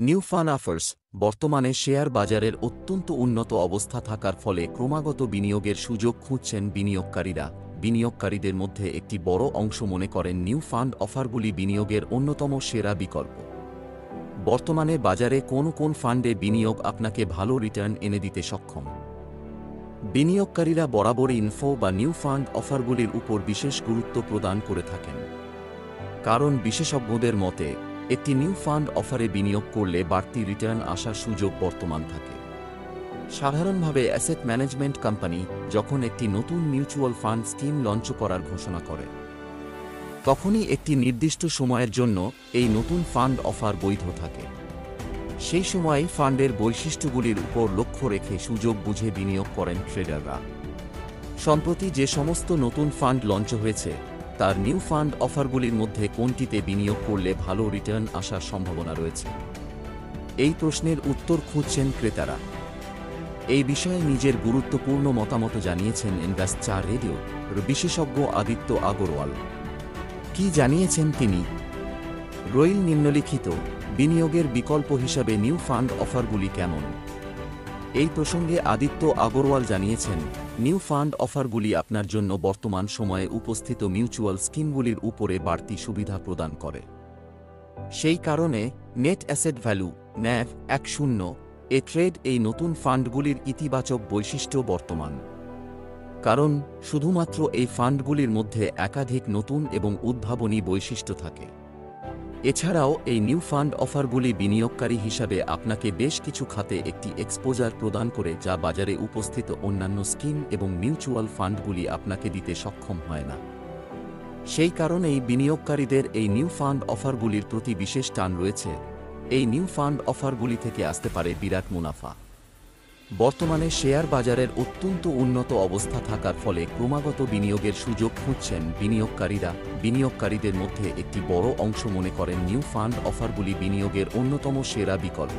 New fund offers বর্তমানে share বাজারের অত্যন্ত উন্নত অবস্থা থাকার ফলে ক্রমাগত বিনিয়োগের সুযোগ খুঁজছেন বিনিয়োগকারীরা। বিনিয়োগকারীদের মধ্যে একটি বড় অংশ মনে করেন নিউ ফান্ড অফারগুলি বিনিয়োগের অন্যতম সেরা বিকল্প। বর্তমানে বাজারে কোন কোন ফান্ডে বিনিয়োগ আপনাকে ভালো রিটার্ন এনে দিতে সক্ষম? বিনিয়োগকারীরা বরাবরই ইনফো বা নিউ ফান্ড অফারগুলির উপর বিশেষ গুরুত্ব প্রদান করে থাকেন, কারণ বিশেষজ্ঞদের মতে একটি নিউ ফান্ড অফারে বিনিয়োগ করলে বাড়তি রিটার্ন আসার সুযোগ বর্তমান থাকে। সাধারণভাবে অ্যাসেট ম্যানেজমেন্ট কোম্পানি যখন একটি নতুন মিউচুয়াল ফান্ড স্কিম লঞ্চ করার ঘোষণা করে, তখনই একটি নির্দিষ্ট সময়ের জন্য এই নতুন ফান্ড অফার বৈধ থাকে। সেই সময় ফান্ডের বৈশিষ্ট্যগুলির উপর লক্ষ্য রেখে সুযোগ বুঝে বিনিয়োগ করেন ট্রেডাররা। সম্প্রতি যে সমস্ত নতুন ফান্ড লঞ্চ হয়েছে তার নিউ ফান্ড অফারগুলির মধ্যে কোনটিতে বিনিয়োগ করলে ভালো রিটার্ন আসার সম্ভাবনা রয়েছে? এই প্রশ্নের উত্তর খুঁজছেন ক্রেতারা। এই বিষয়ে নিজের গুরুত্বপূর্ণ মতামত জানিয়েছেন ইনভেস্ট4 রেডিও বিশেষজ্ঞ আদিত্য আগরওয়াল। কি জানিয়েছেন তিনি? রইল নিম্নলিখিত বিনিয়োগের বিকল্প হিসাবে নিউ ফান্ড অফারগুলি কেমন? এই প্রসঙ্গে আদিত্য আগরওয়াল জানিয়েছেন, নিউ ফান্ড অফারগুলি আপনার জন্য বর্তমান সময়ে উপস্থিত মিউচুয়াল স্কিমগুলির উপরে বাড়তি সুবিধা প্রদান করে। সেই কারণে নেট অ্যাসেট ভ্যালু NAV 10 এ ট্রেড এই নতুন ফান্ডগুলির ইতিবাচক বৈশিষ্ট্য বর্তমান, কারণ শুধুমাত্র এই ফান্ডগুলির মধ্যে একাধিক নতুন এবং উদ্ভাবনী বৈশিষ্ট্য থাকে। এছাড়াও এই নিউ ফান্ড অফারগুলি বিনিয়োগকারী হিসাবে আপনাকে বেশ কিছু খাতে একটি এক্সপোজার প্রদান করে, যা বাজারে উপস্থিত অন্যান্য স্কিম এবং মিউচুয়াল ফান্ডগুলি আপনাকে দিতে সক্ষম হয় না। সেই কারণেই বিনিয়োগকারীদের এই নিউ ফান্ড অফারগুলির প্রতি বিশেষ টান রয়েছে। এই নিউ ফান্ড অফারগুলি থেকে আসতে পারে বিরাট মুনাফা। বর্তমানে শেয়ার বাজারের অত্যন্ত উন্নত অবস্থা থাকার ফলে ক্রমাগত বিনিয়োগের সুযোগ খুঁজছেন বিনিয়োগকারীরা। বিনিয়োগকারীদের মধ্যে একটি বড় অংশ মনে করেন নিউ ফান্ড অফারগুলি বিনিয়োগের অন্যতম সেরা বিকল্প।